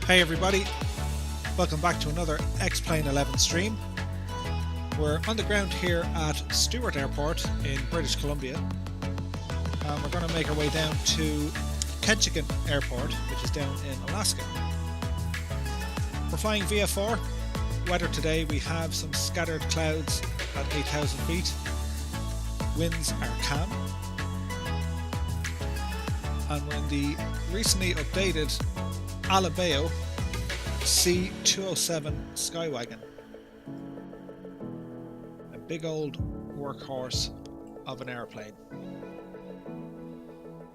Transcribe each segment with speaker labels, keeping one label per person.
Speaker 1: Hey everybody, welcome back to another XPlane 11 stream. We're on the ground here at Stewart Airport in British Columbia. We're going to make our way down to Ketchikan Airport, which is down in Alaska. We're flying VFR. Weather today, we have some scattered clouds at 8,000 feet. Winds are calm. And we're in the recently updated Alabeo C207 Skywagon. A big old workhorse of an airplane.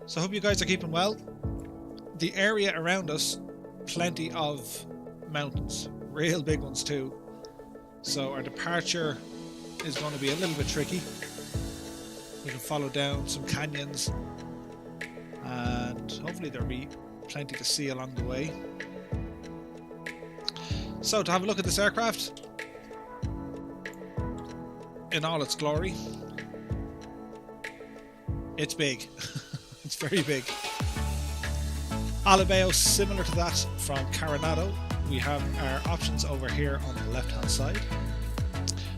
Speaker 1: So I hope you guys are keeping well. The area around us, plenty of mountains, real big ones too. So our departure is going to be a little bit tricky. We can follow down some canyons and hopefully there'll be plenty to see along the way. So to have a look at this aircraft in all its glory, it's big. It's very big. Alabeo, similar to that from Coronado. We have our options over here on the left hand side.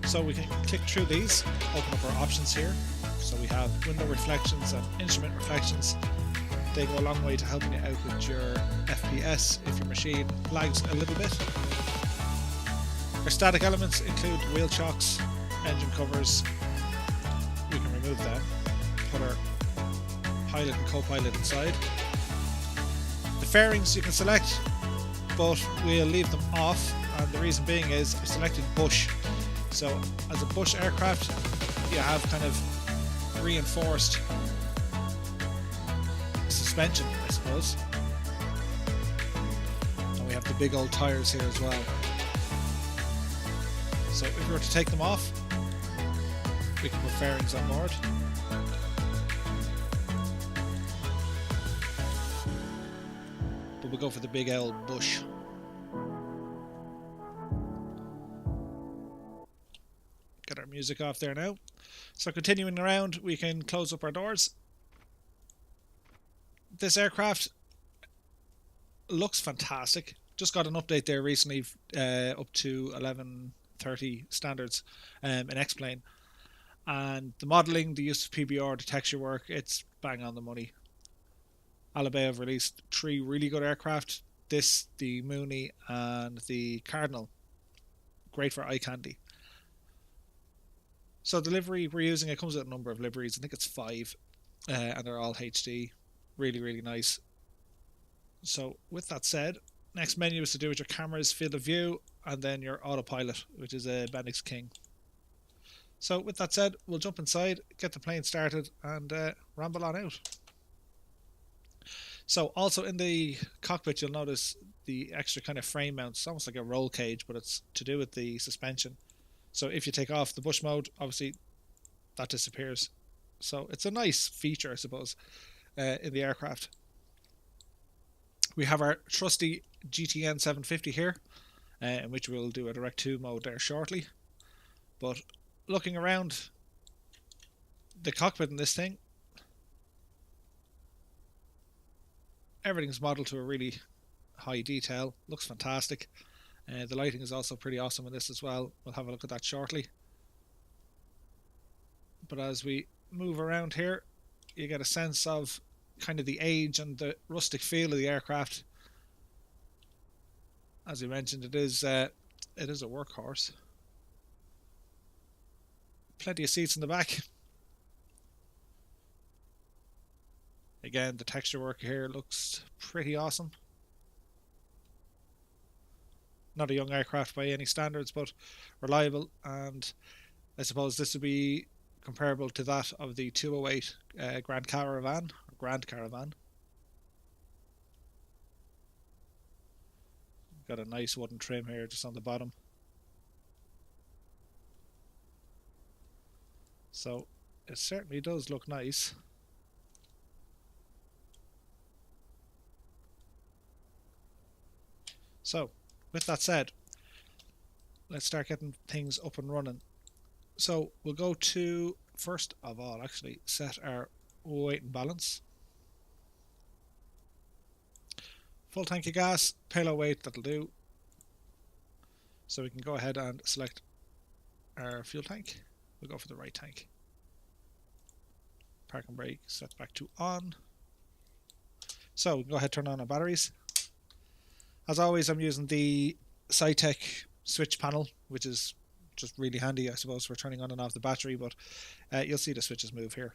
Speaker 1: So we can click through these, open up our options here. So we have window reflections and instrument reflections. They go a long way to helping you out with your FPS if your machine lags a little bit. Our static elements include wheel chocks, engine covers. We can remove them, put our pilot and co-pilot inside. The fairings you can select, but we'll leave them off, and the reason being is I've selected bush. So as a bush aircraft, you have kind of reinforced suspension, I suppose. And we have the big old tires here as well. So if we were to take them off, we can put fairings on board. But we'll go for the big old bush. Get our music off there now. So continuing around, we can close up our doors. This aircraft looks fantastic. Just got an update there recently, up to 1130 standards in XPlane. And the modelling, the use of PBR, the texture work, it's bang on the money. Alabeo have released 3 really good aircraft. This, the Mooney, and the Cardinal. Great for eye candy. So the livery we're using, it comes with a number of liveries. I think it's 5, and they're all HD. Really, really nice. So with that said, next menu is to do with your cameras, field of view, and then your autopilot, which is a beti-x King. So with that said, we'll jump inside, get the plane started, and ramble on out. So also in the cockpit, you'll notice the extra kind of frame mount. It's almost like a roll cage, but it's to do with the suspension. So if you take off the bush mode, obviously that disappears. So it's a nice feature, I suppose, in the aircraft. We have our trusty GTN 750 here, in which we'll do a direct 2 mode there shortly. But looking around the cockpit in this thing, everything's modeled to a really high detail. Looks fantastic. The lighting is also pretty awesome in this as well. We'll have a look at that shortly. But as we move around here, you get a sense of kind of the age and the rustic feel of the aircraft. As you mentioned, it is a workhorse. Plenty of seats in the back. Again, the texture work here looks pretty awesome. Not a young aircraft by any standards, but reliable, and I suppose this would be comparable to that of the 208 Grand Caravan. Got a nice wooden trim here just on the bottom. So it certainly does look nice. So with that said, let's start getting things up and running. So we'll go to, first of all, actually set our weight and balance. Full tank of gas, payload weight, that'll do. So we can go ahead and select our fuel tank. We'll go for the right tank. Park and brake, set back to on. So we can go ahead and turn on our batteries. As always, I'm using the SciTech switch panel, which is just really handy, I suppose, for turning on and off the battery, but you'll see the switches move here.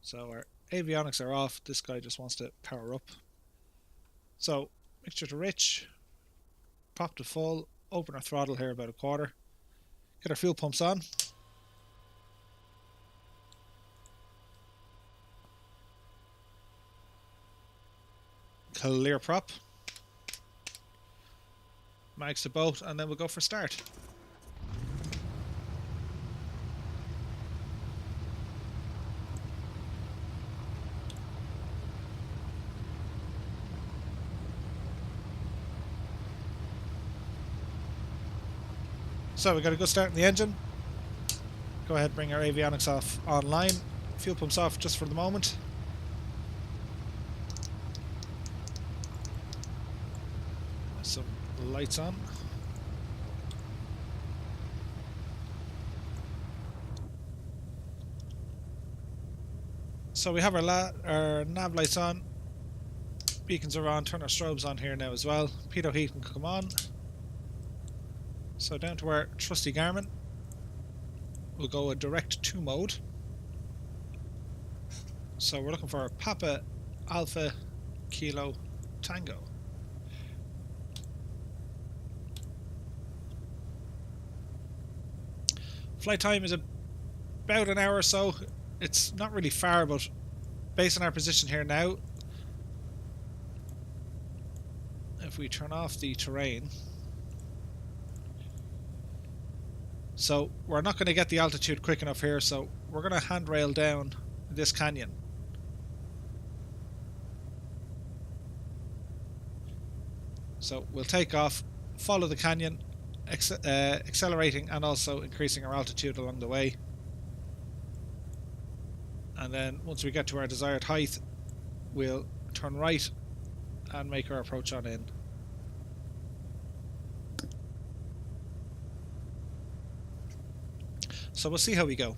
Speaker 1: So our avionics are off. This guy just wants to power up. So mixture to rich, prop to full, open our throttle here about a quarter, get our fuel pumps on. Clear prop. Mags to boat, and then we'll go for start. So we got a good start in the engine. Go ahead and bring our avionics off online. Fuel pumps off just for the moment. Some lights on. So we have our nav lights on. Beacons are on. Turn our strobes on here now as well. Pitot heat can come on. So down to our trusty Garmin. We'll go a direct to mode. So we're looking for Papa Alpha Kilo Tango. Flight time is about an hour or so. It's not really far, but based on our position here now, if we turn off the terrain, so we're not going to get the altitude quick enough here, so we're going to handrail down this canyon. So we'll take off, follow the canyon, accelerating and also increasing our altitude along the way. And then once we get to our desired height, we'll turn right and make our approach on in. So we'll see how we go.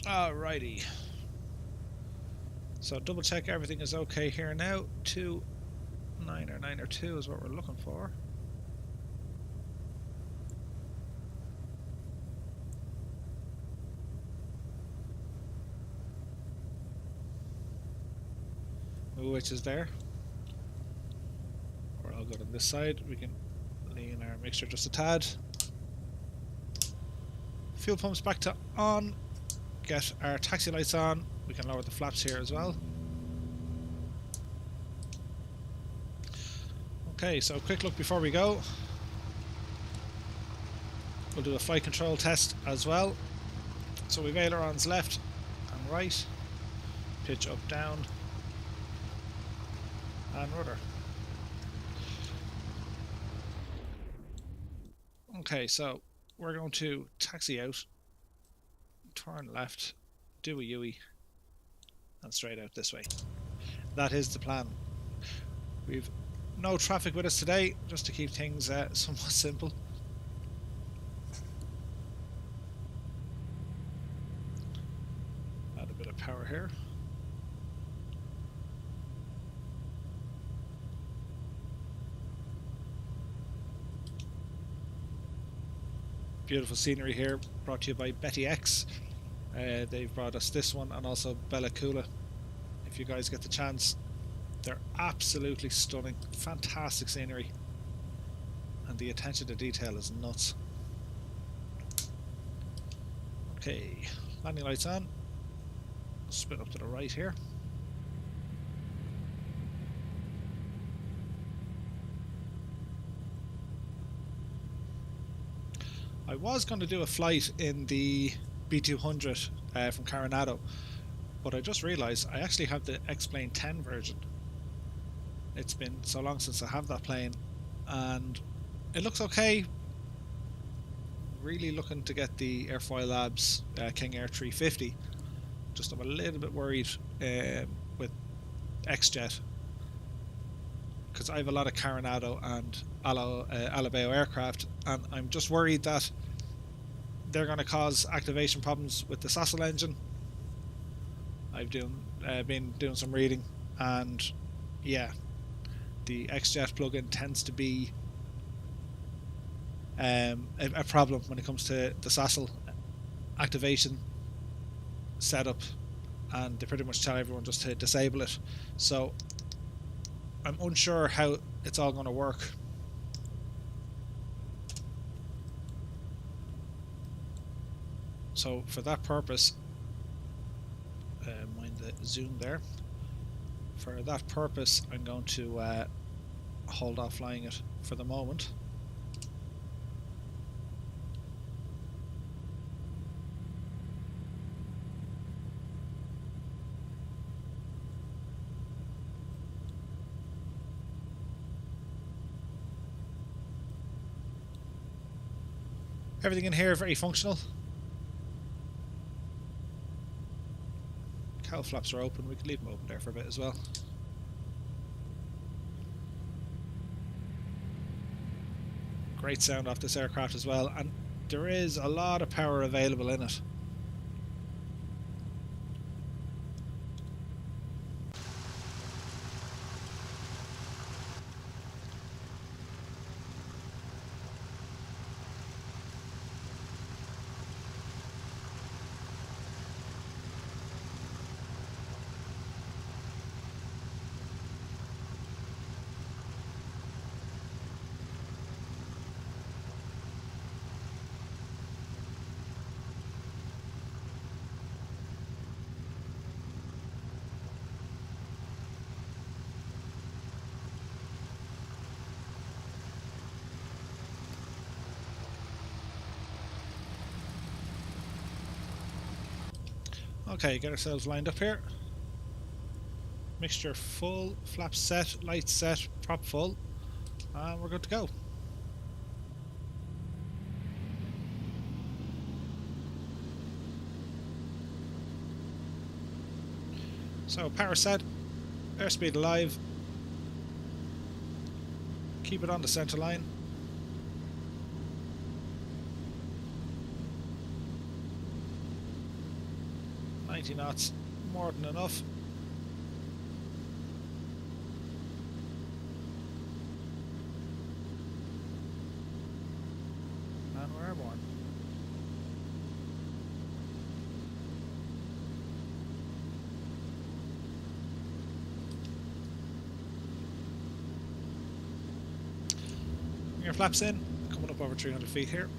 Speaker 1: Alrighty. So double check everything is okay here now. 2.9 or 9 or 2 is what we're looking for. Which is there. Or I'll go to this side. We can lean our mixture just a tad. Fuel pumps back to on. Get our taxi lights on. We can lower the flaps here as well. Okay, so quick look before we go. We'll do a flight control test as well. So we've ailerons left and right. Pitch up, down. And rudder. Okay, so we're going to taxi out, turn left, do a U-ey, and straight out this way. That is the plan. We've no traffic with us today, just to keep things somewhat simple. Add a bit of power here. Beautiful scenery here, brought to you by beti-x. They've brought us this one and also Bella Coola. If you guys get the chance, they're absolutely stunning, fantastic scenery, and the attention to detail is nuts. Okay, landing lights on. Spin up to the right here. I was going to do a flight in the B200 from Coronado, but I just realised I actually have the XPlane 10 version. It's been so long since I have that plane, and it looks okay, really looking to get the Airfoil Labs King Air 350. Just I'm a little bit worried with X-Jet, because I have a lot of Coronado and Alabeo aircraft, and I'm just worried that they're going to cause activation problems with the Sassel engine. I've been doing some reading, and yeah, the X-Jet plugin tends to be a problem when it comes to the Sassel activation setup, and they pretty much tell everyone just to disable it. So I'm unsure how it's all going to work. So for that purpose, mind the zoom there. For that purpose, I'm going to hold off flying it for the moment. Everything in here very functional. Cowl flaps are open, we can leave them open there for a bit as well. Great sound off this aircraft as well, and there is a lot of power available in it. Okay, get ourselves lined up here. Mixture full, flaps set, lights set, prop full, and we're good to go. So power set, airspeed alive, keep it on the centre line. Knots, more than enough. And we're airborne. Bring your flaps in, coming up over 300 feet here.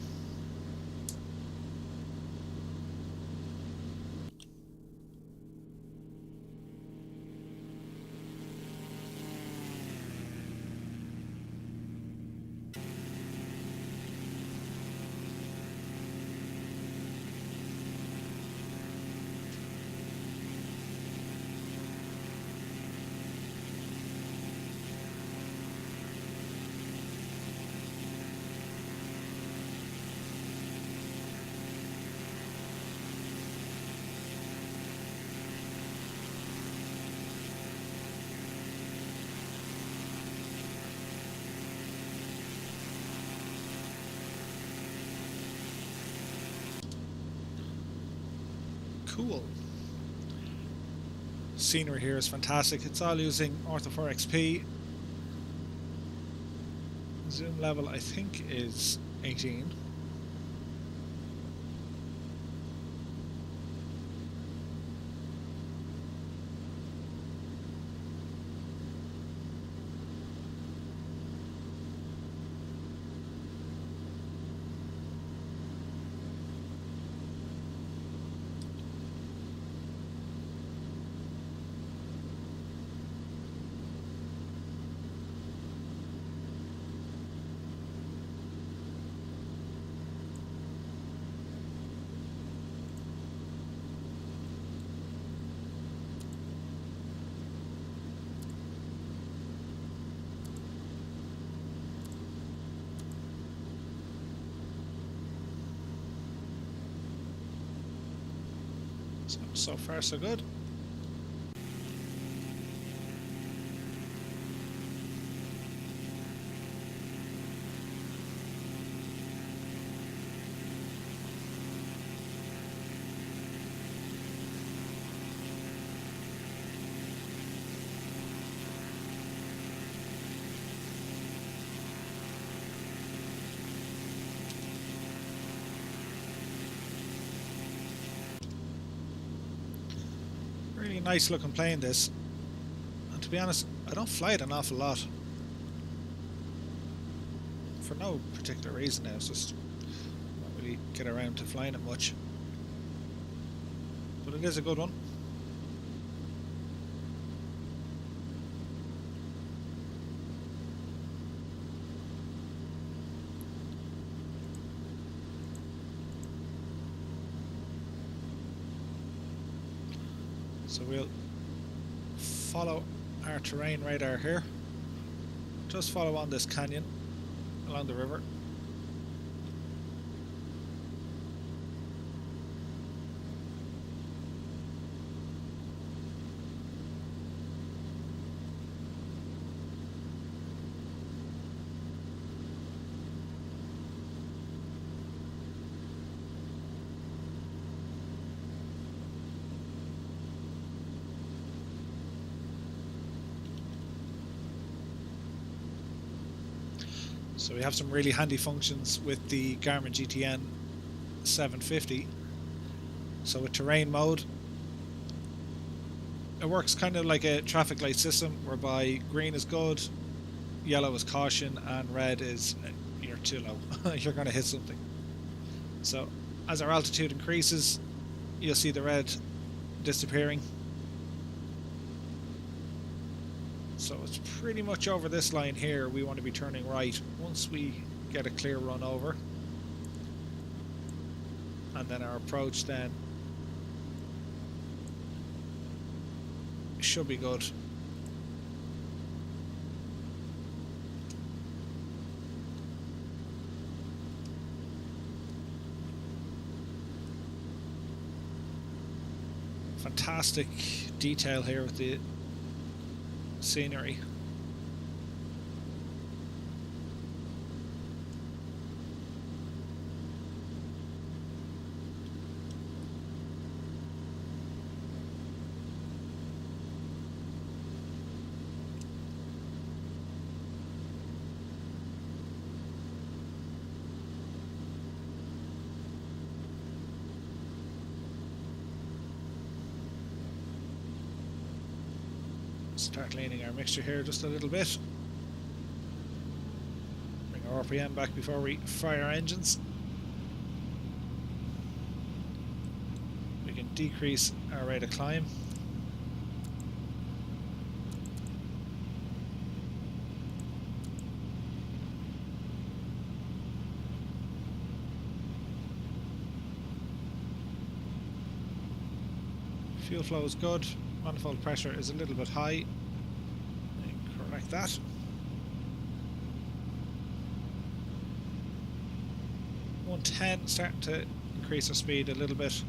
Speaker 1: Cool. Scenery here is fantastic. It's all using Ortho 4 XP. Zoom level I think is 18. So far so good. Really nice looking plane, this. And to be honest, I don't fly it an awful lot. For no particular reason now, it's just not really get around to flying it much. But it is a good one. So we'll follow our terrain radar here. Just follow on this canyon along the river. So we have some really handy functions with the Garmin GTN 750. So with terrain mode, it works kind of like a traffic light system, whereby green is good, yellow is caution, and red is you're too low. You're going to hit something. So as our altitude increases, you'll see the red disappearing. So it's pretty much over this line here we want to be turning right once we get a clear run over. And then our approach then should be good. Fantastic detail here with the scenery. Start leaning our mixture here just a little bit. Bring our RPM back before we fire our engines. We can decrease our rate of climb. Fuel flow is good. Manifold pressure is a little bit high. Correct that. $110, start to increase our speed a little bit.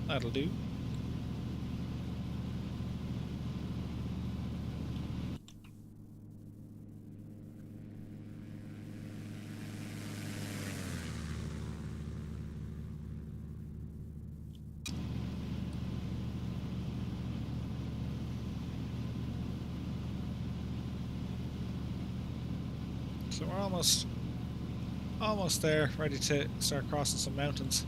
Speaker 1: That'll do. So we're almost there, ready to start crossing some mountains.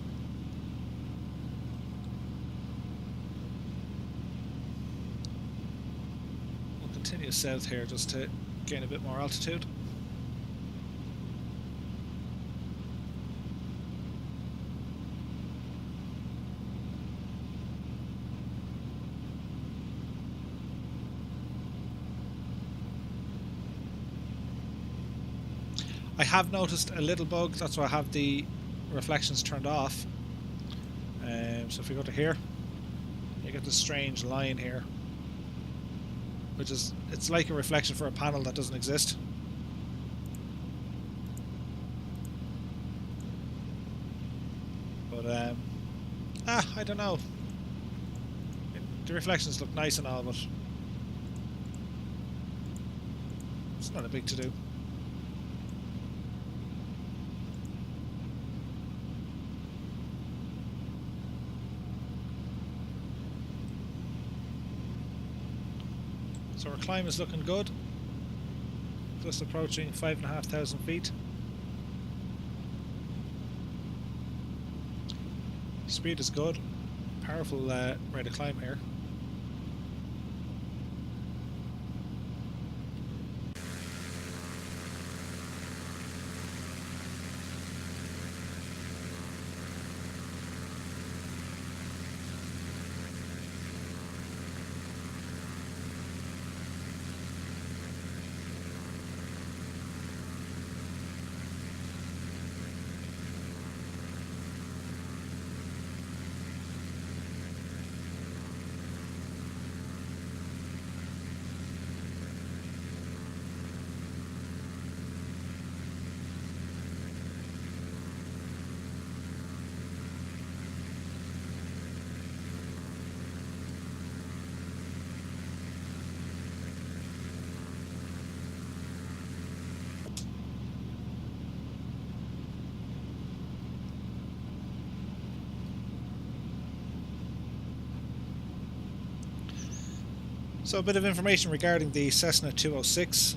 Speaker 1: We'll continue south here just to gain a bit more altitude. I have noticed a little bug, that's why I have the reflections turned off. So if we go to here, you get this strange line here, which is, it's like a reflection for a panel that doesn't exist. But I don't know. The reflections look nice and all, but it's not a big to-do. So our climb is looking good. Just approaching 5,500 feet. Speed is good. Powerful rate of climb here. So a bit of information regarding the Cessna 206.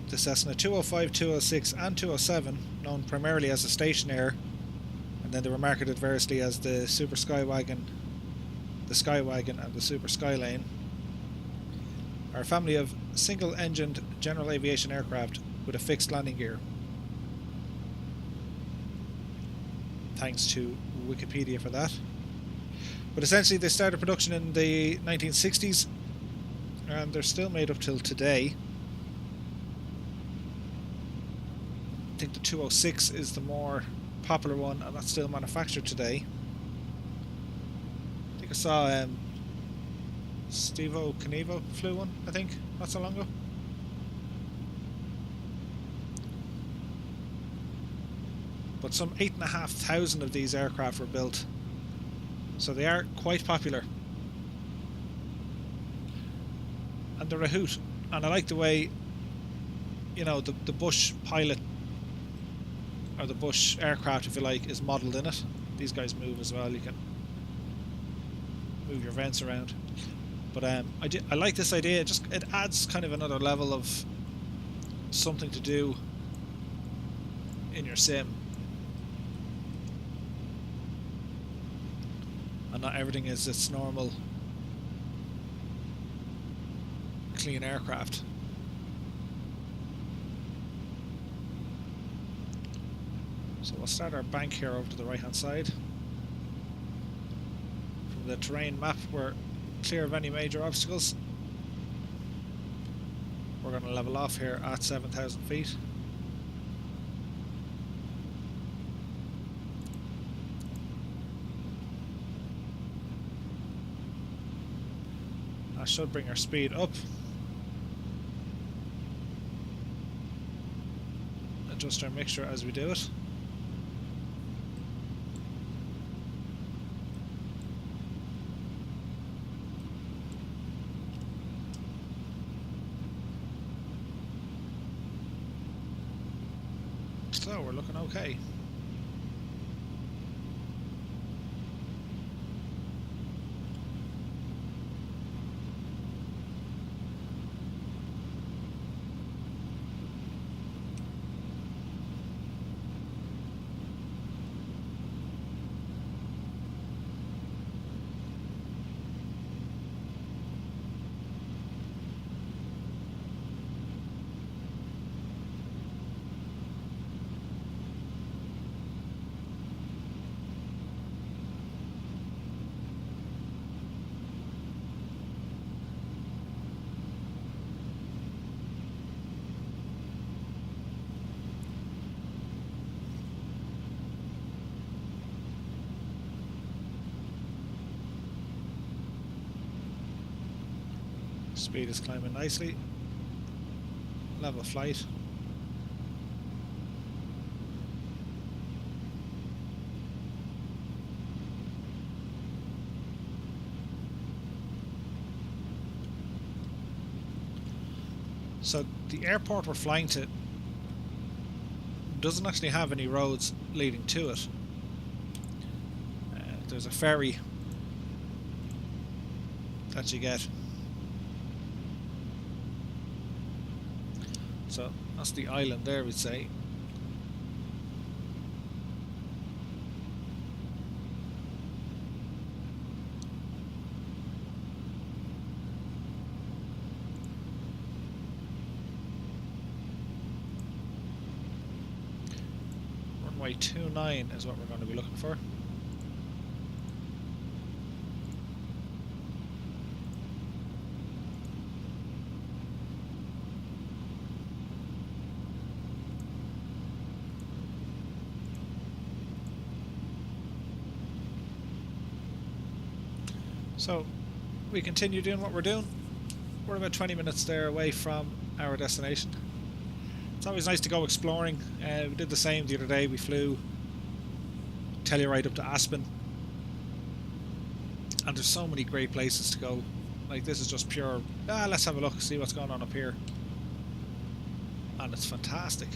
Speaker 1: The Cessna 205, 206 and 207, known primarily as the Station Air, and then they were marketed variously as the Super Skywagon, the Skywagon and the Super Skylane, are a family of single-engined general aviation aircraft with a fixed landing gear. Thanks to Wikipedia for that. But essentially they started production in the 1960s and they're still made up till today. I think the 206 is the more popular one and that's still manufactured today. I think I saw Steve-O Knievo flew one, I think, not so long ago. But some 8,500 of these aircraft were built, so they are quite popular. And they're a hoot, and I like the way, you know, the Bush pilot, or the Bush aircraft if you like, is modelled in it. These guys move as well, you can move your vents around. But I like this idea. It adds kind of another level of something to do in your sim, and not everything is its normal clean aircraft. So we'll start our bank here over to the right hand side. From the terrain map we're clear of any major obstacles. We're going to level off here at 7,000 feet. That should bring our speed up. Adjust our mixture as we do it. So we're looking okay. Speed is climbing nicely. Level flight. So the airport we're flying to doesn't actually have any roads leading to it. There's a ferry that you get. So that's the island there, we'd say. Runway 29 is what we're going to be looking for. So we continue doing what we're doing. We're about 20 minutes there away from our destination. It's always nice to go exploring. We did the same the other day. We flew Telluride up to Aspen, and there's so many great places to go. Like, this is just pure, let's have a look, see what's going on up here, and it's fantastic.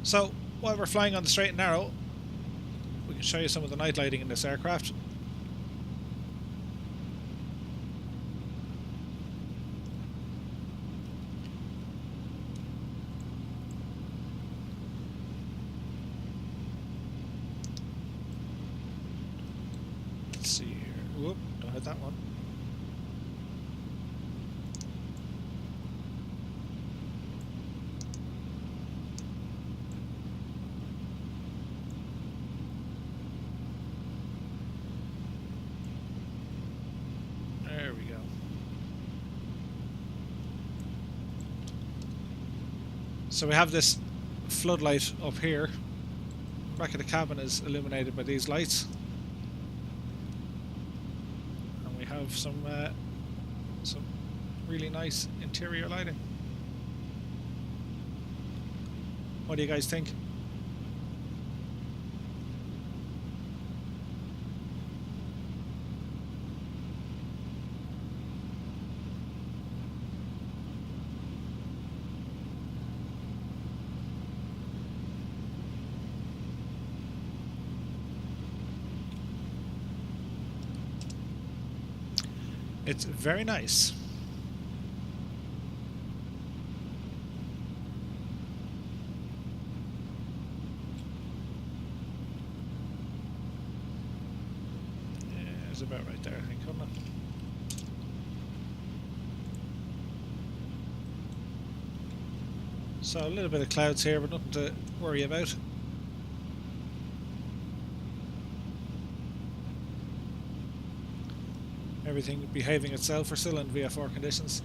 Speaker 1: So, while we're flying on the straight and narrow, we can show you some of the night lighting in this aircraft. Let's see here. Whoop, don't hit that one. So we have this floodlight up here. The back of the cabin is illuminated by these lights, and we have some really nice interior lighting. What do you guys think? It's very nice. Yeah, it's about right there, I think, isn't it? So a little bit of clouds here, but nothing to worry about. Everything behaving itself. We're still in VFR conditions.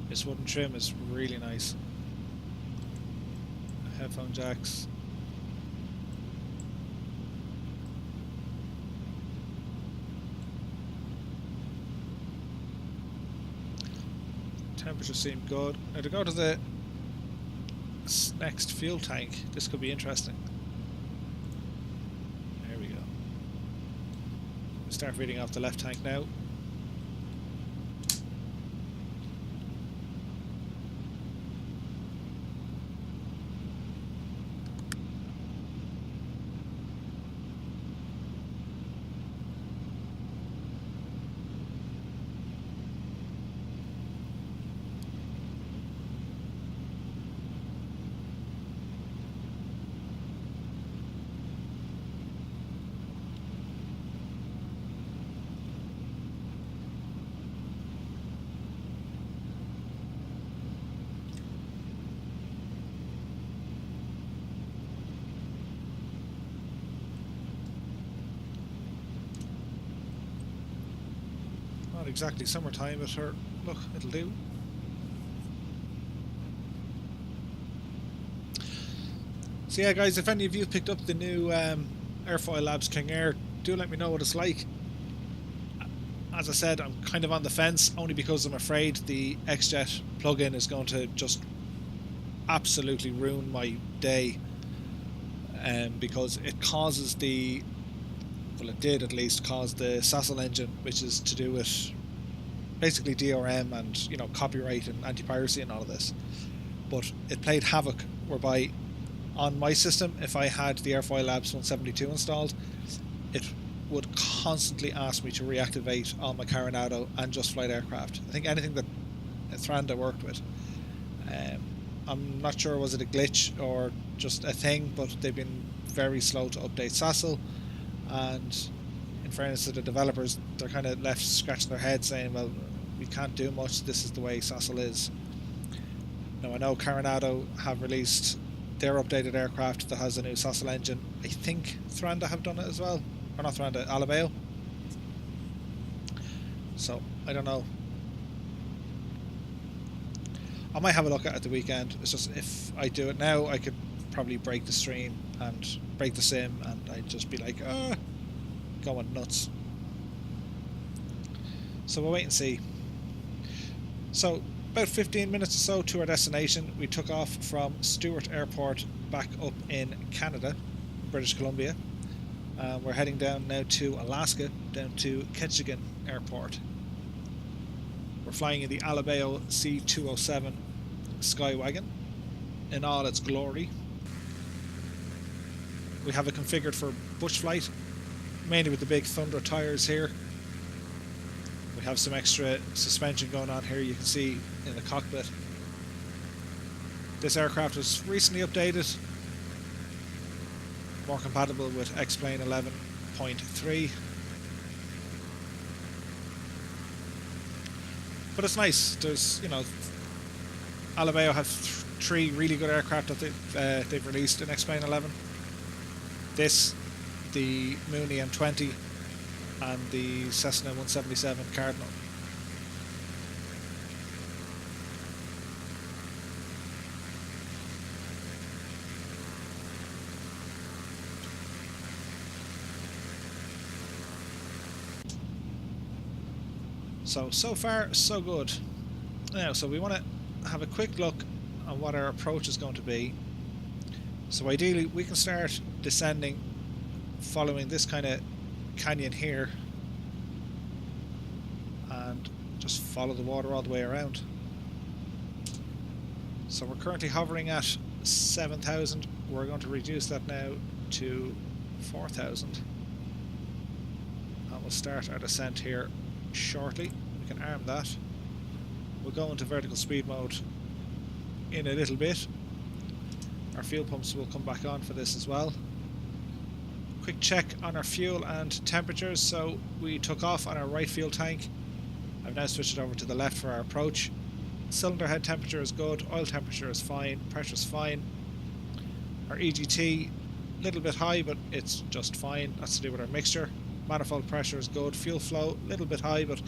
Speaker 1: This wooden trim is really nice. Headphone jacks. Temperatures seem good. Now to go to the next fuel tank, this could be interesting. There we go. We'll start reading off the left tank now. exactly summertime, but look, it'll do. So yeah, guys, if any of you picked up the new Airfoil Labs King Air, do let me know what it's like. As I said, I'm kind of on the fence, only because I'm afraid the XJet plugin is going to just absolutely ruin my day, because it causes the, well, it did at least cause the Sassel engine, which is to do with basically DRM and, you know, copyright and anti-piracy and all of this. But it played havoc, whereby on my system, if I had the Airfoil Labs 172 installed, it would constantly ask me to reactivate all my Coronado and Just Flight aircraft. I think anything that Thranda worked with. I'm not sure, was it a glitch or just a thing, but they've been very slow to update Sassel, and in fairness to the developers, they're kind of left scratching their heads saying, well, we can't do much, this is the way Sassel is. Now, I know Coronado have released their updated aircraft that has a new Sassel engine. I think Thranda have done it as well. Or not Thranda, Alabeo. So, I don't know. I might have a look at it the weekend. It's just, if I do it now, I could probably break the stream and break the sim, and I'd just be like, going nuts. So we'll wait and see. So, about 15 minutes or so to our destination. We took off from Stewart Airport back up in Canada, British Columbia. We're heading down now to Alaska, down to Ketchikan Airport. We're flying in the Alabeo C207 Skywagon in all its glory. We have it configured for bush flight, mainly with the big Thunder tyres here. We have some extra suspension going on here, you can see in the cockpit. This aircraft was recently updated, more compatible with XPlane 11.3. But it's nice. There's, you know, Alabeo have three really good aircraft that they've released in XPlane 11. This, the Mooney M20, and the Cessna 177 Cardinal. So far, so good. Now, so we want to have a quick look on what our approach is going to be. So ideally, we can start descending following this kind of canyon here and just follow the water all the way around. So we're currently hovering at 7,000. We're going to reduce that now to 4,000. And we'll start our descent here shortly. We can arm that. We'll go into vertical speed mode in a little bit. Our fuel pumps will come back on for this as well. Quick check on our fuel and temperatures. So we took off on our right fuel tank. I've now switched it over to the left for our approach. Cylinder head temperature is good, oil temperature is fine, pressure is fine. Our EGT, a little bit high, but it's just fine. That's to do with our mixture. Manifold pressure is good. Fuel flow, a little bit high, but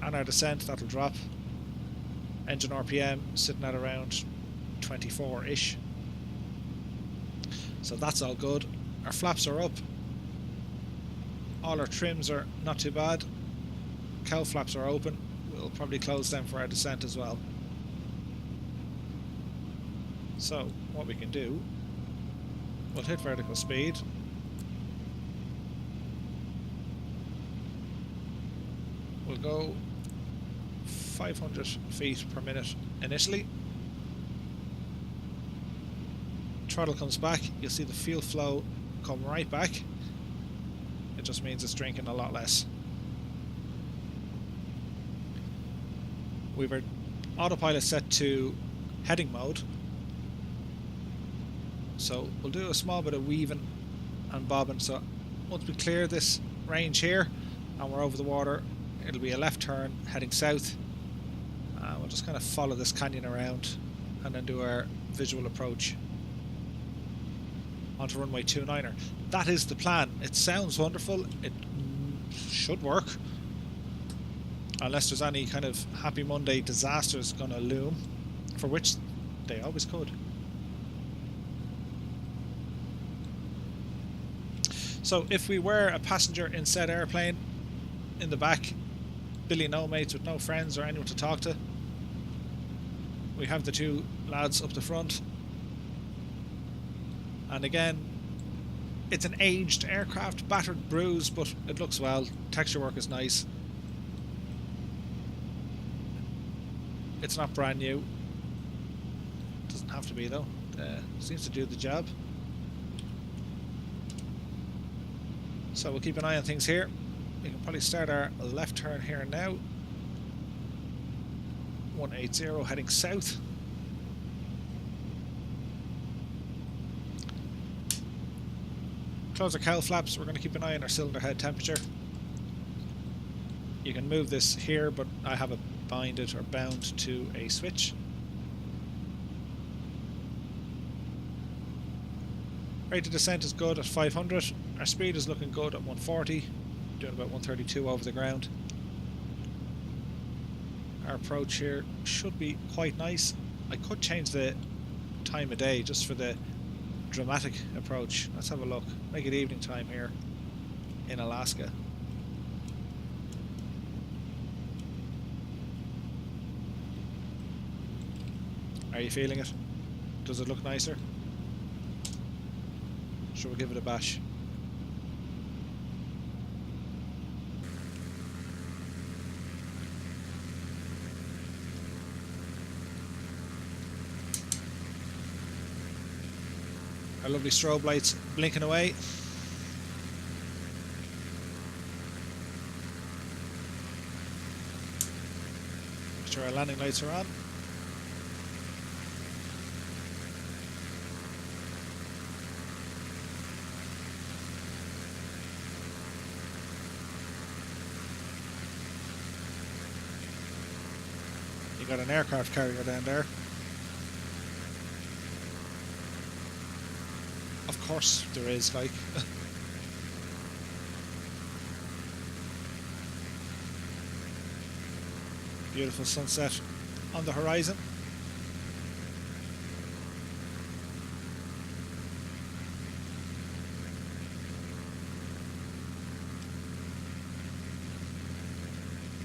Speaker 1: on our descent that'll drop. Engine RPM sitting at around 24-ish. So that's all good. Our flaps are up. All our trims are not too bad. Cowl flaps are open. We'll probably close them for our descent as well. So what we can do, we'll hit vertical speed. We'll go 500 feet per minute initially. Throttle comes back, you'll see the fuel flow come right back. It just means it's drinking a lot less. We've our autopilot set to heading mode. So we'll do a small bit of weaving and bobbing. So once we clear this range here and we're over the water, it'll be a left turn heading south. We'll just kind of follow this canyon around and then do our visual approach onto runway 29er. That is the plan. It sounds wonderful. It should work. unless there's any kind of Happy Monday disasters going to loom, for which they always could. So if we were a passenger in said airplane, in the back, Billy no mates with no friends or anyone to talk to, we have the two lads up the front. And again, it's an aged aircraft, battered, bruised, but it looks well. Texture work is nice. It's not brand new. Doesn't have to be though. Seems to do the job. So we'll keep an eye on things here. We can probably start our left turn here now. 180 heading south. Close our cowl flaps. We're going to keep an eye on our cylinder head temperature. You can move this here, but I have it binded or bound to a switch. Rate of descent is good at 500. Our speed is looking good at 140. Doing about 132 over the ground. Our approach here should be quite nice. I could change the time of day just for the dramatic approach. Let's have a look. Make it evening time here in Alaska. Are you feeling it? Does it look nicer? Shall we give it a bash? Our lovely strobe lights blinking away. Make sure our landing lights are on. You got an aircraft carrier down there. Of course there is, like. Beautiful sunset on the horizon.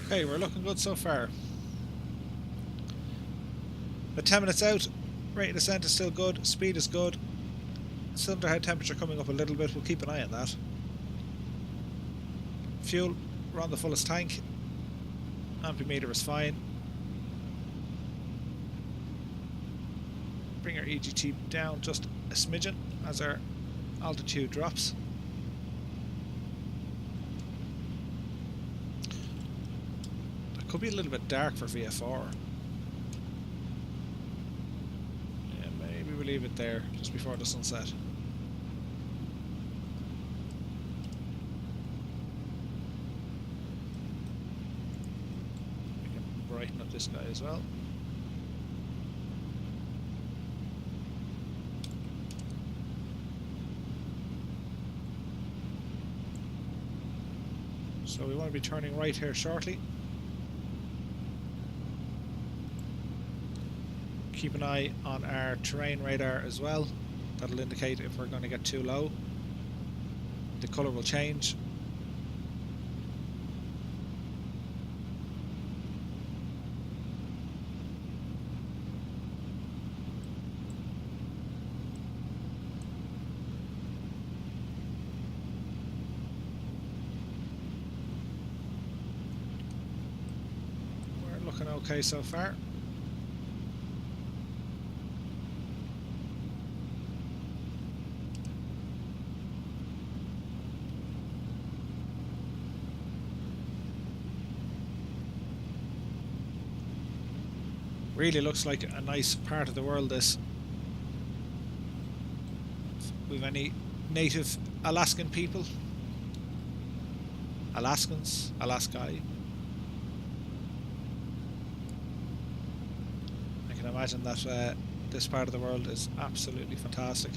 Speaker 1: Okay, we're looking good so far. But 10 minutes out, rate of descent is still good, speed is good. Cylinder head temperature coming up a little bit, we'll keep an eye on that. Fuel, we're on the fullest tank. Ampemeter is fine. Bring our EGT down just a smidgen as our altitude drops. It could be a little bit dark for VFR. Yeah, maybe we'll leave it there just before the sunset. Brighten up this guy as well. So we want to be turning right here shortly. Keep an eye on our terrain radar as well. That'll indicate if we're going to get too low. The colour will change. Looking okay so far. Really looks like a nice part of the world, this. We've any native Alaskan people? Alaskans? Alaskai? I can imagine that this part of the world is absolutely fantastic.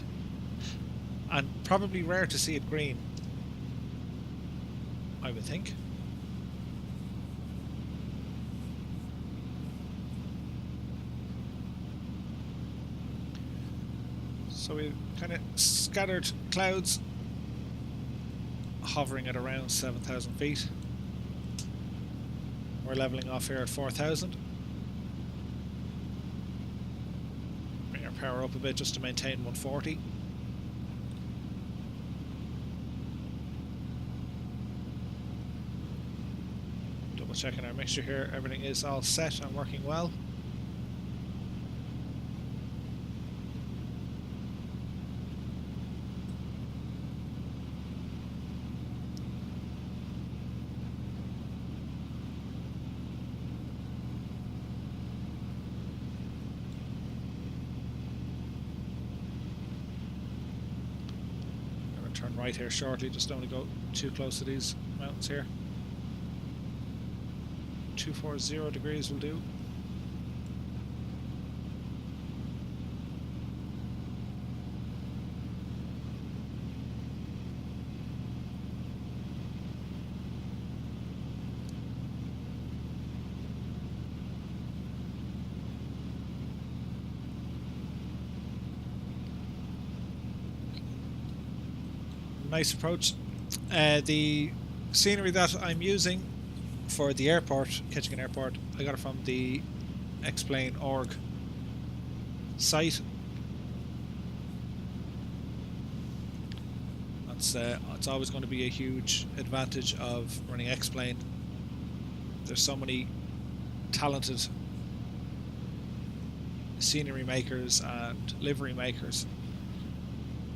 Speaker 1: And probably rare to see it green, I would think. So we kind of scattered clouds hovering at around 7,000 feet. We're leveling off here at 4,000. Bring our power up a bit just to maintain 140. Double checking our mixture here, everything is all set and working well. Turn right here shortly, just don't want to go too close to these mountains here. 240 degrees will do. Nice approach. The scenery that I'm using for the airport, Ketchikan Airport, I got it from the XPlane org site. It's always going to be a huge advantage of running XPlane. There's so many talented scenery makers and livery makers,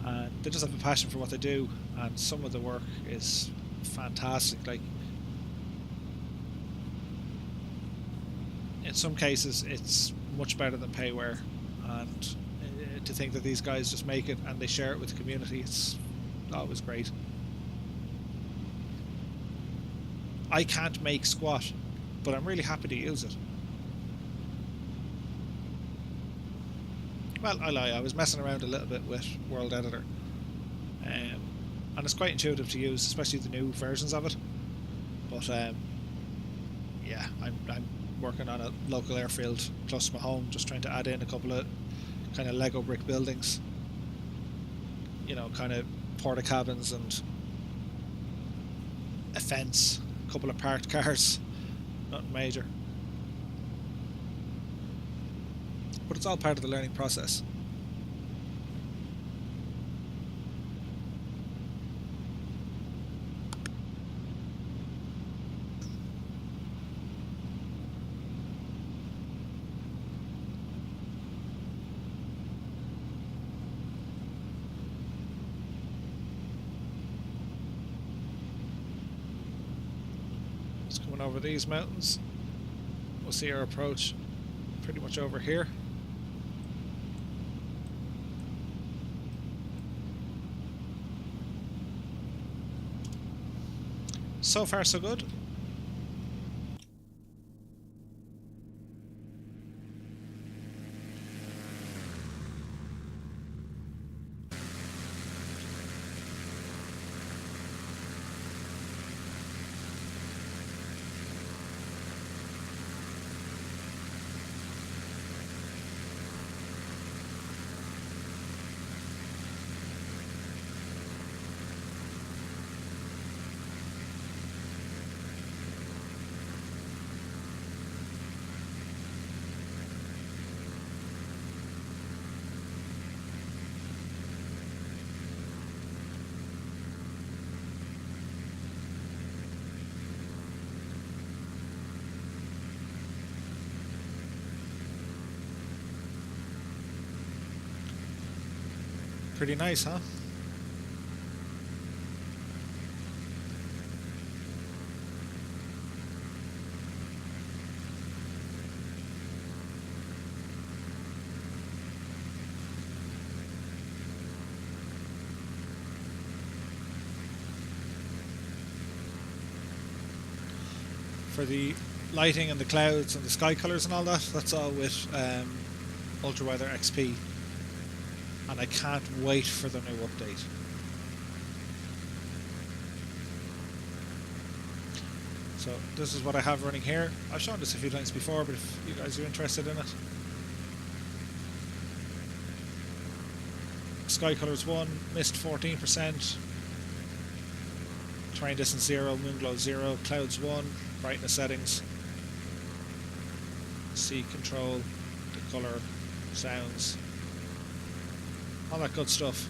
Speaker 1: and they just have a passion for what they do, and some of the work is fantastic. Like, in some cases it's much better than payware, and to think that these guys just make it and they share it with the community, it's always great. I can't make squat, but I'm really happy to use it. Well, I lie, I was messing around a little bit with World Editor, and it's quite intuitive to use, especially the new versions of it. But yeah, I'm working on a local airfield close to my home, just trying to add in a couple of kind of Lego brick buildings, you know, kind of porta cabins and a fence, a couple of parked cars, nothing major. But it's all part of the learning process. Just coming over these mountains, we'll see our approach pretty much over here. So far so good. Pretty nice, huh? For the lighting and the clouds and the sky colors and all that, that's all with Ultraweather XP. And I can't wait for the new update. So this is what I have running here. I've shown this a few times before, but if you guys are interested in it. sky colors 1, mist 14%, terrain distance 0, moon glow 0, clouds 1, brightness settings, sea control, the colour, sounds, all that good stuff.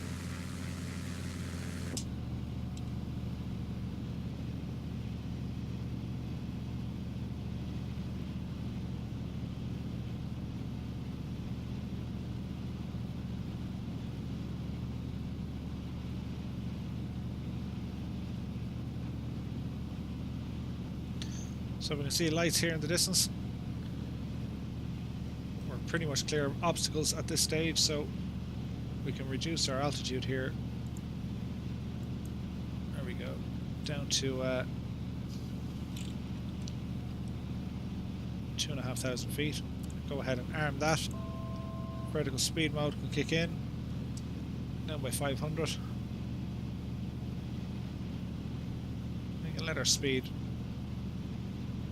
Speaker 1: So we can see lights here in the distance. We're pretty much clear of obstacles at this stage, so we can reduce our altitude here. There we go, down to 2,500 feet. Go ahead and arm that. Vertical speed mode can kick in. Down by 500. We can let our speed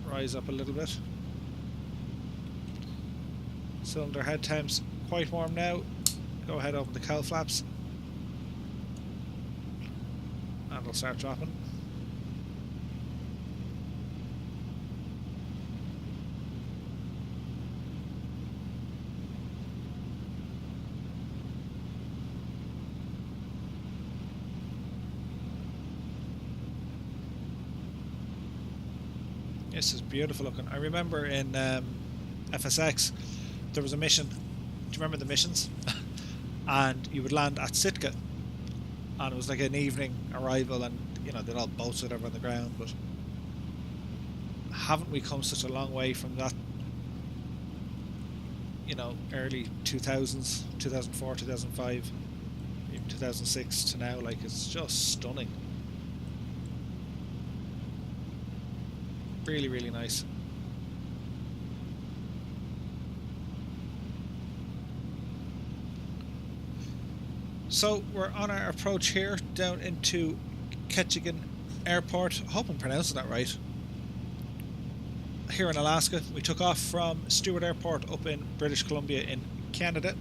Speaker 1: rise up a little bit. Cylinder head time's quite warm now. Go ahead, open the cowl flaps, and it'll start dropping. This is beautiful looking. I remember in FSX there was a mission. Do you remember the missions? And you would land at Sitka, and it was like an evening arrival, and you know, they'd all boats whatever on the ground. But haven't we come such a long way from that? You know, early 2000s, 2004, 2005, even 2006 to now. Like, it's just stunning. Really, really nice. So we're on our approach here down into Ketchikan Airport. I hope I'm pronouncing that right. Here in Alaska. We took off from Stewart Airport up in British Columbia in Canada.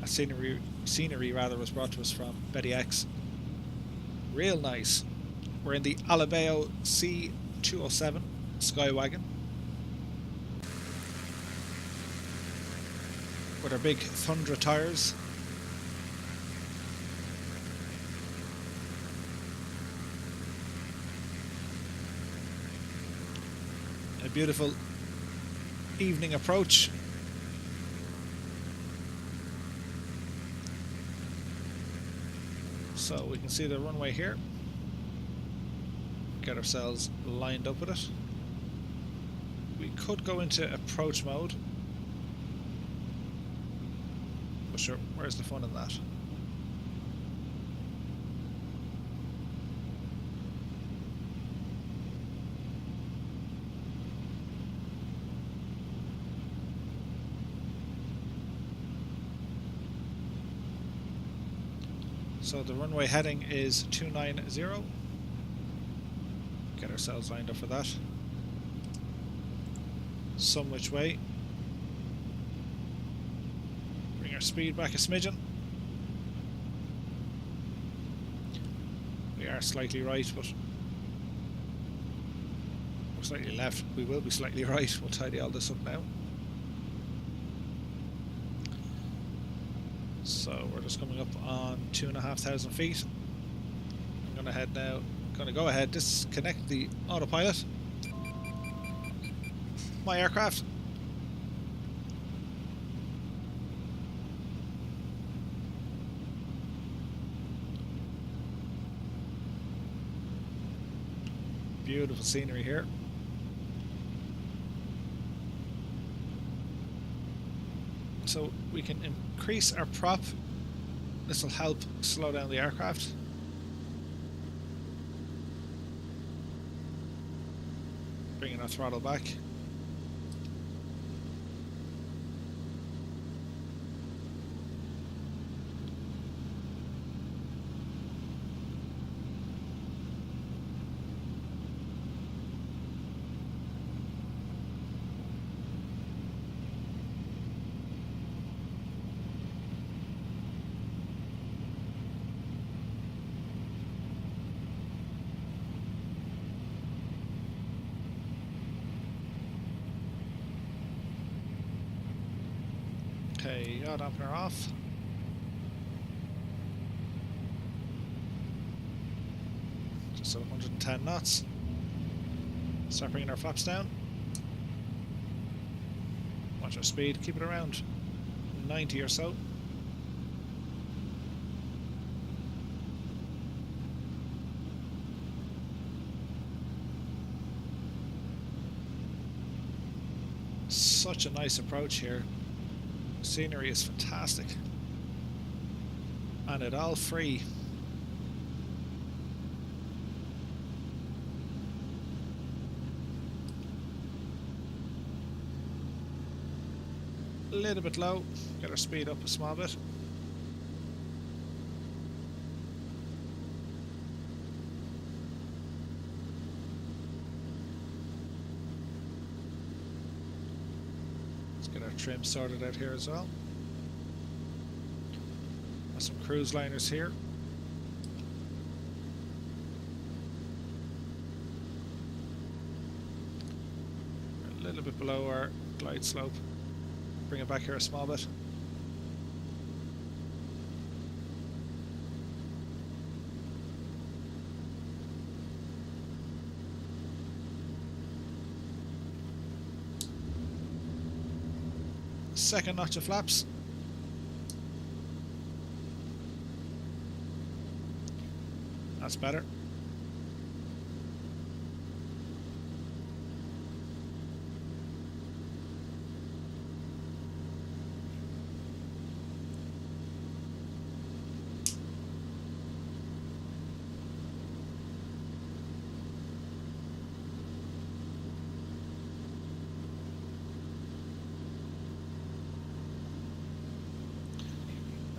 Speaker 1: That scenery rather was brought to us from beti-x. Real nice. We're in the Alabeo C207 Skywagon with our big Thundra tires. A beautiful evening approach. So we can see the runway here. Get ourselves lined up with it. We could go into approach mode, but sure, where's the fun in that? So the runway heading is 290. Get ourselves lined up for that. Some which way. Bring our speed back a smidgen. We are slightly right, but we're slightly left. We will be slightly right. We'll tidy all this up now. So we're just coming up on 2,500 feet. I'm going to head now. Going to go ahead, disconnect the autopilot. My aircraft. Beautiful scenery here. So we can increase our prop. This will help slow down the aircraft. Bringing our throttle back. Okay, yaw dampener off. Just at 110 knots. Start bringing our flaps down. Watch our speed, keep it around 90 or so. Such a nice approach here. Scenery is fantastic. And it all free. A little bit low, get our speed up a small bit. Let's get our trim sorted out here as well. Got some cruise liners here. A little bit below our glide slope. Bring it back here a small bit. Second notch of flaps. That's better.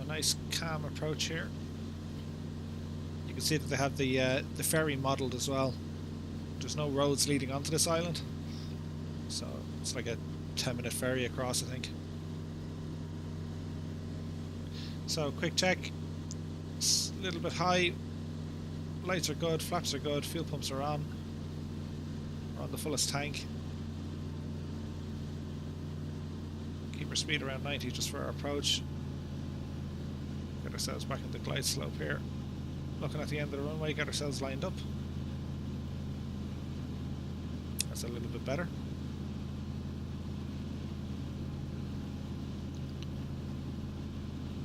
Speaker 1: Nice calm approach here. You can see that they have the ferry modelled as well. There's no roads leading onto this island, so it's like a 10-minute ferry across, I think. So quick check. It's a little bit high. Lights are good, flaps are good, fuel pumps are on. We're on the fullest tank. Keep our speed around 90 just for our approach. Get ourselves back in the glide slope here. Looking at the end of the runway, get ourselves lined up. That's a little bit better.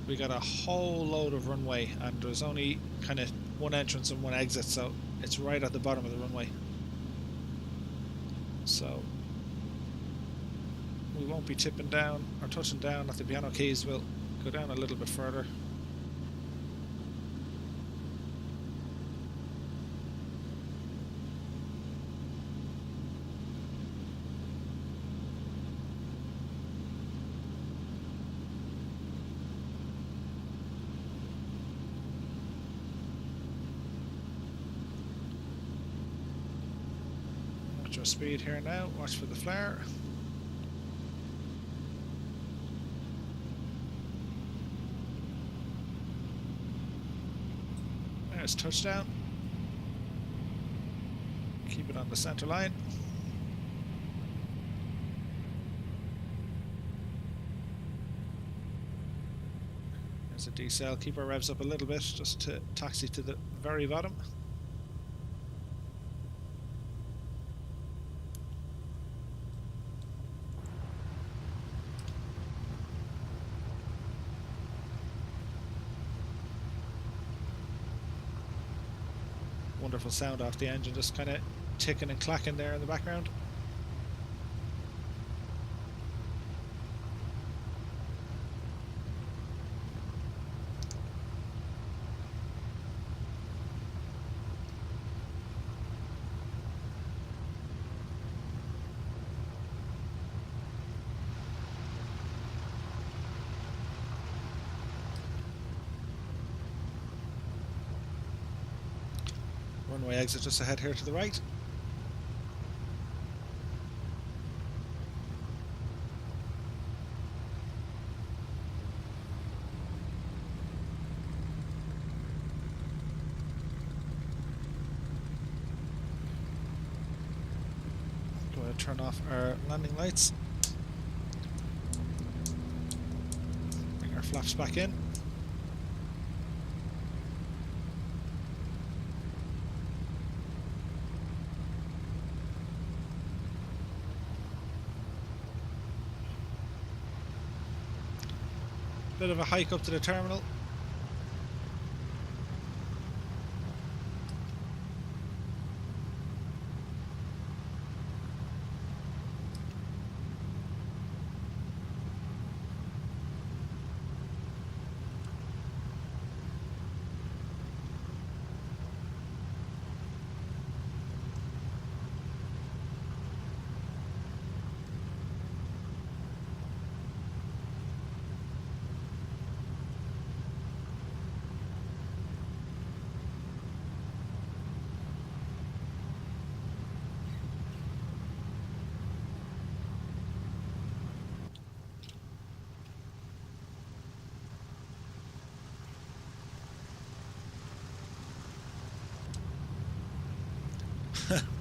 Speaker 1: We got a whole load of runway and there's only kind of one entrance and one exit, so it's right at the bottom of the runway. So we won't be tipping down or touching down at the piano keys. We'll go down a little bit further. Watch our speed here now, watch for the flare. There's touchdown. Keep it on the center line. There's a decel. Keep our revs up a little bit just to taxi to the very bottom. Wonderful sound off the engine, just kind of ticking and clacking there in the background. Runway exit just ahead here to the right. Go ahead and turn off our landing lights. flaps back in. Bit of a hike up to the terminal.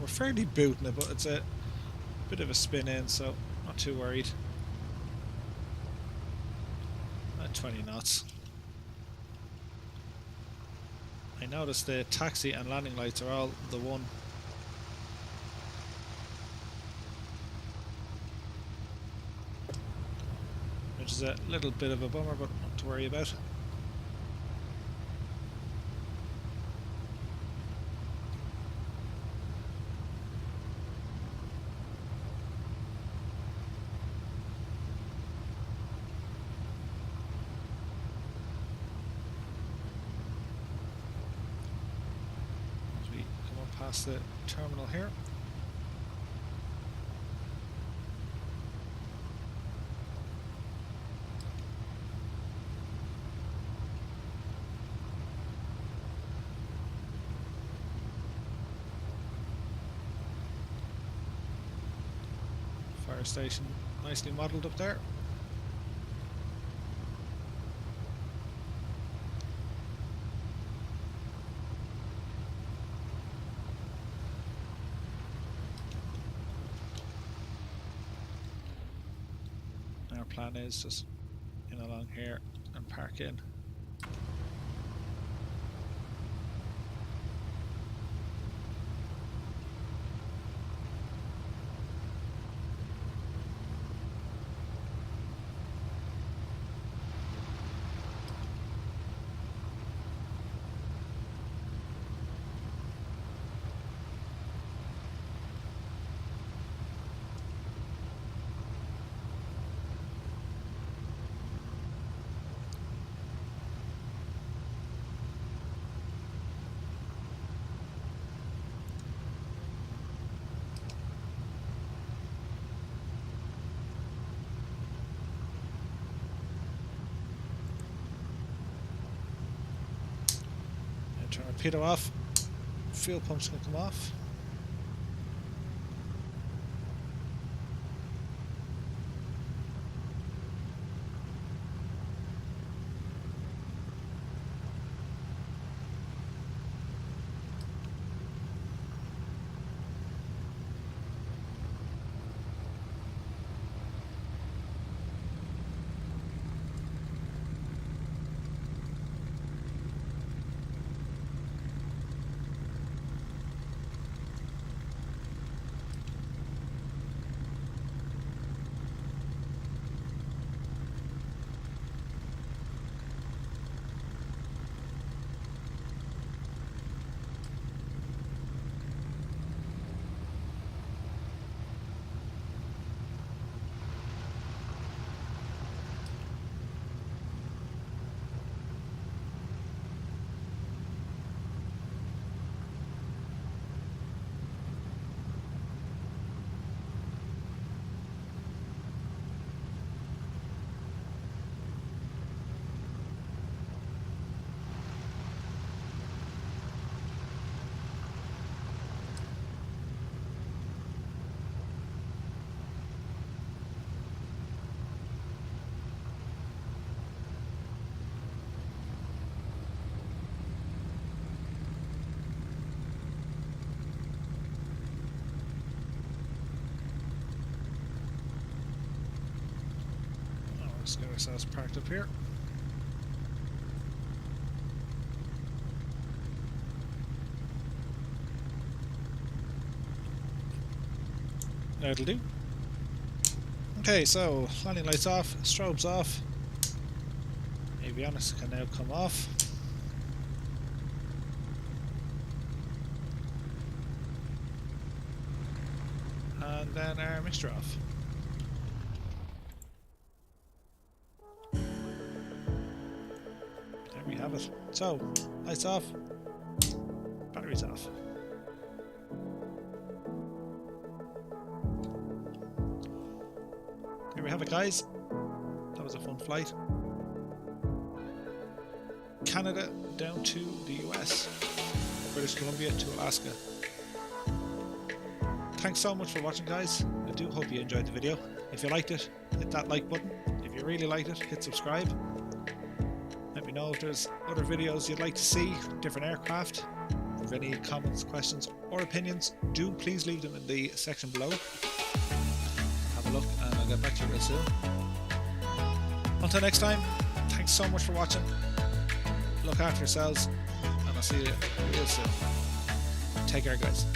Speaker 1: We're fairly booting it, but it's a bit of a spin in, so not too worried. At 20 knots. I noticed the taxi and landing lights are all the one. Which is a little bit of a bummer, but not to worry about. Past the terminal here. Fire station nicely modelled up there. Plan is just in along here and park in. Turn our pitot off. Fuel pump's going to come off. Let's get ourselves parked up here. That'll do. Okay, so landing lights off, strobes off. Avionics can now come off. And then our mixture off. There we have it. So, lights off, batteries off. There we have it, guys. That was a fun flight. Canada down to the US, British Columbia to Alaska. Thanks so much for watching, guys. I do hope you enjoyed the video. If you liked it, hit that like button. If you really liked it, hit subscribe. Let me know if there's other videos you'd like to see, different aircraft. If you have any comments, questions or opinions, do please leave them in the section below. Have a look and I'll get back to you real soon. Until next time, thanks so much for watching. Look after yourselves and I'll see you real soon. Take care, guys.